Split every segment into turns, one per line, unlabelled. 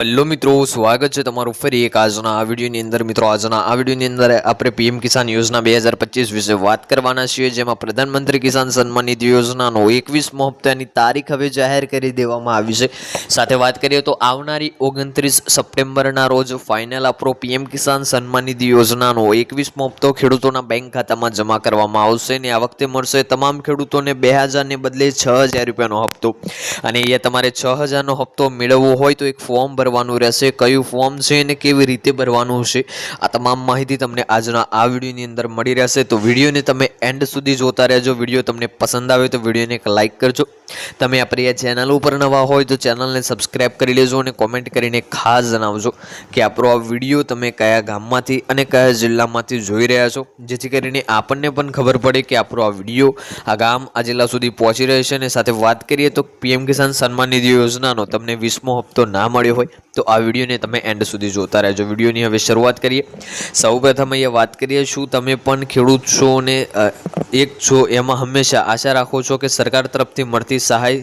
Hello मित्रों, स्वागत है तमारू फरी एक आजना आ विडियोनी अंदर। मित्रों, आजना आ विडियोनी अंदर आपणे पीएम किसान योजना 2025 विषे वात करवाना छीए, जेमां प्रधानमंत्री किसान सन्मान निधि योजनानो 21मो हप्तानी तारीख हवे जाहेर करी देवामां आवी छे। साथे वात करीए तो आवनारी 29 सप्टेम्बरना रोज फाइनल आपणो पीएम किसान सन्मान निधि योजनानो 21मो हप्तो खेडूतोना बैंक खातामां जमा करवामां आवशे ने आ वखते मळशे तमाम खेडूतोने 2000 ने बदले 6000 रूपियानो हप्तो। अने ए तमारे 6000 नो हप्तो मेळवવો હોય तो एक फॉर्म भरवानुं रहेशे। कयुं फॉर्म छे ने केवी रीते भरवानुं छे, आ तमाम माहिती तमने आजना आ विडियोनी अंदर मळी रहेशे। तो विडियोने तमे एंड सुधी जोता रहेजो। विडियो तमने पसंद आवे तो विडियोने एक लाइक करजो। तमे आपणी आ चेनल पर नवा होय तो चेनलने सब्सक्राइब करी लेजो अने कॉमेंट करीने खास जणावजो कि आपणो आ विडियो तमे कया गाममांथी अने कया जिल्लामांथी जोई रह्या छो, जेथी करीने आपणने पण खबर पड़े कि आपणो आ विडियो आ गाम आ जिल्ला सुधी पहोंची रहेशे। अने साथे वात करीए तो पीएम किसान सन्मान निधि योजनानो तमने 20मो हप्तो ना मळ्यो होय तो आ विडियो ने तमे एंड सुधी जोता रहेजो। विडियोनी हवे शरूआत करीए। सौप्रथम अहींया वात करीए, शुं तमे पण खेडूत छो ने एक छो एमां हमेशा आशा राखो छो कि सरकार तरफथी मळती सहाय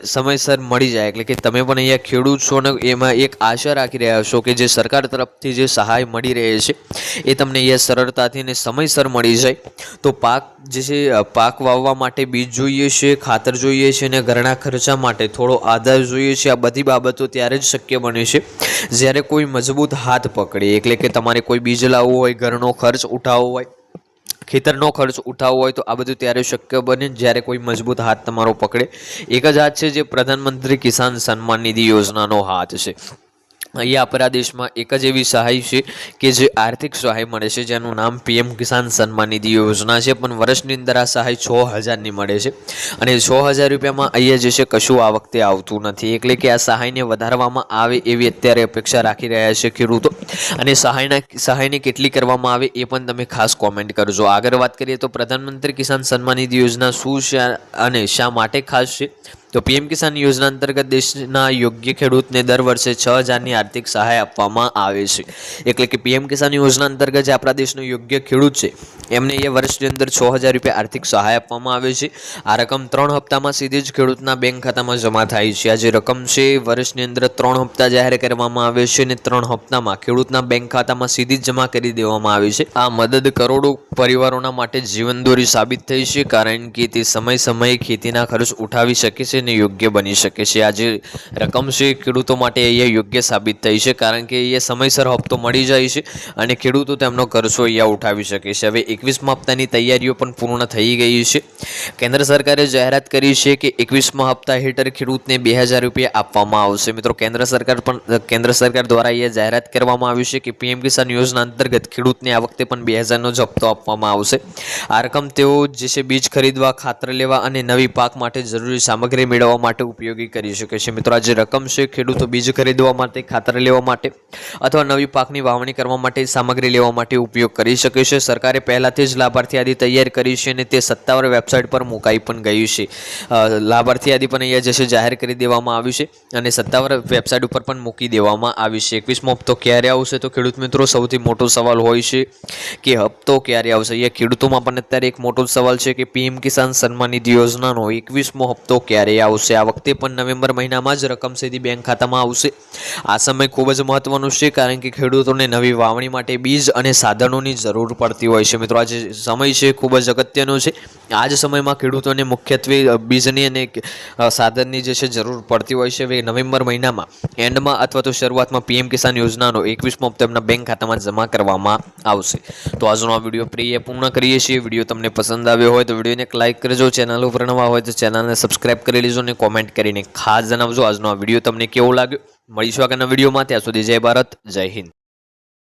समयसर मळी जाय, એટલે કે તમે પણ અહીંયા ખેડૂત છો ને એમાં એક આશા રાખી રહ્યા છો કે જે સરકાર તરફથી જે સહાય મળી રહે છે એ તમને અહીંયા સરળતાથી ને સમયસર મળી જાય। તો પાક જે છે, પાક વાવવા માટે બીજ જોઈએ છે, ખાતર જોઈએ છે અને ઘરના ખર્ચા માટે થોડો આધાર જોઈએ છે। આ બધી બાબતો ત્યારે જ શક્ય બને છે જ્યારે કોઈ મજબૂત હાથ પકડે, એટલે કે તમારે કોઈ બીજ લાવવું હોય, ઘરનો ખર્ચ ઉઠાવવો હોય, ખેતરનો ખર્ચ ઉઠાવવો હોય તો આ બધું ત્યારે શક્ય બને જ્યારે કોઈ મજબૂત હાથ તમારો પકડે। એક જ હાથ છે જે પ્રધાનમંત્રી કિસાન સન્માન નિધિ યોજનાનો હાથ છે। અહીંયા આપણા દેશમાં એક જ એવી સહાય છે કે જે આર્થિક સહાય મળે છે, જેનું નામ પીએમ કિસાન સન્માન નિધિ યોજના છે। પણ વર્ષની અંદર આ સહાય 6000ની મળે છે અને 6000 રૂપિયામાં અહીંયા જે છે કશું આ વખતે આવતું નથી, એટલે કે આ સહાયને વધારવામાં આવે એવી અત્યારે અપેક્ષા રાખી રહ્યા છે ખેડૂતો। અને સહાયને કેટલી કરવામાં આવે એ પણ તમે ખાસ કોમેન્ટ કરજો। આગળ વાત કરીએ તો પ્રધાનમંત્રી કિસાન સન્માન નિધિ યોજના શું છે અને શા માટે ખાસ છે। तो पीएम किसान योजना अंतर्गत देशना योग्य खेडूतने दर वर्षे 6000 ની आर्थिक सहाय आपवामां आवे छे। એટલે કે पीएम किसान योजना अंतर्गत जे आपणा देशनो योग्य खेडूत छे एमने ए वर्षनी अंदर 6000 રૂપિયા आर्थिक सहाय आपवामां आवे छे। आ रकम 3 हप्तामां सीधी ज खेडूतना बैंक खातामां जमा थाय छे। आ जे रकम छे वर्षनी अंदर 3 हप्ता जाहेर करवामां आवे छे અને 3 हप्तामां खेडूतना बैंक खातामां सीधी ज जमा करी देवामां आवे छे। आ मदद करोड़ों परिवारोना माटे जीवनदोरी साबित थई छे, कारण के ते समय समये खेतीना खर्च उठावी शके छे ने योग्य बनी शके छे। आ जे रकम छे खेडूतो माटे अहींया योग्य साबित थई छे, कारण के अहींया समयसर हप्तो मळी जाय छे અને ખેડૂતો તેમનો ખર્ચો અહીંયા ઉઠાવી શકે છે। હવે 21મા હપ્તાની તૈયારીઓ પણ પૂર્ણ થઈ ગઈ છે। કેન્દ્ર સરકારે જાહેરાત કરી છે કે 21મા હપ્તા હેઠળ ખેડૂતને 2000 રૂપિયા આપવામાં આવશે। મિત્રો, કેન્દ્ર સરકાર દ્વારા અહીંયા જાહેરાત કરવામાં આવી છે કે પીએમ કિસાન યોજના અંતર્ગત ખેડૂતને આ વખતે પણ 2000નો જ હપ્તો આપવામાં આવશે। આ રકમ તેઓ જે છે બીજ ખરીદવા, ખાતર લેવા અને નવી પાક માટે જરૂરી સામગ્રી મેળવવા માટે ઉપયોગી કરી શકે છે। મિત્રો, આ જે રકમ છે ખેડૂતો બીજ ખરીદવા માટે, ખાતર લેવા માટે અથવા નવી પાકની વાવણી કરવા માટે, સામગ્રી લેવા માટે ઉપયોગ કરી શકે છે। સરકારે પહેલાથી જ લાભાર્થી યાદી તૈયાર કરી છે અને તે સત્તાવાર વેબસાઇટ પર મુકાઈ પણ ગઈ છે। લાભાર્થી યાદી પણ અહીંયા જે છે જાહેર કરી દેવામાં આવી છે અને સત્તાવાર વેબસાઇટ ઉપર પણ મૂકી દેવામાં આવી છે। 21મો હપ્તો ક્યારે આવશે તો ખેડૂત મિત્રો સૌથી મોટો સવાલ હોય છે કે હપ્તો ક્યારે આવશે। અહીંયા ખેડૂતોમાં પણ અત્યારે એક મોટો સવાલ છે કે પીએમ કિસાન સન્માન નિધિ યોજનાનો 21મો હપ્તો ક્યારે આવશે। આ વખતે પણ નવેમ્બર મહિનામાં જ રકમ સીધી બેંક ખાતામાં આવશે। આ સમય ખૂબ જ મહત્વનો છે, કારણ કે ખેડૂતોને નવી વાવણી માટે બીજ અને સાધનોની જરૂર પડતી હોય છે। મિત્રો, આ જે સમય છે ખૂબ જ અગત્યનો છે। આ જ સમયમાં ખેડૂતોને મુખ્યત્વે બીજની અને સાધનની જે છે જરૂર પડતી હોય છે। હવે નવેમ્બર મહિનામાં એન્ડમાં અથવા તો શરૂઆતમાં પીએમ કિસાન યોજનાનો 21મો હપ્તો તેમના બેંક ખાતામાં જમા કરવામાં આવશે। તો આજનો આ વિડીયો પ્રિય પૂર્ણ કરીએ છીએ। વિડીયો તમને પસંદ આવ્યો હોય તો વિડીયોને એક લાઇક કરજો, ચેનલ ઉપર નવા હોય તો ચેનલને સબસ્ક્રાઇબ કરી લેજો અને કોમેન્ટ કરીને ખાસ જણાવજો આજનો આ વિડીયો તમને કેવો લાગ્યો। મળીશું આગળના વિડીયોમાં, ત્યાં સુધી જય ભારત, જય હિન્દ।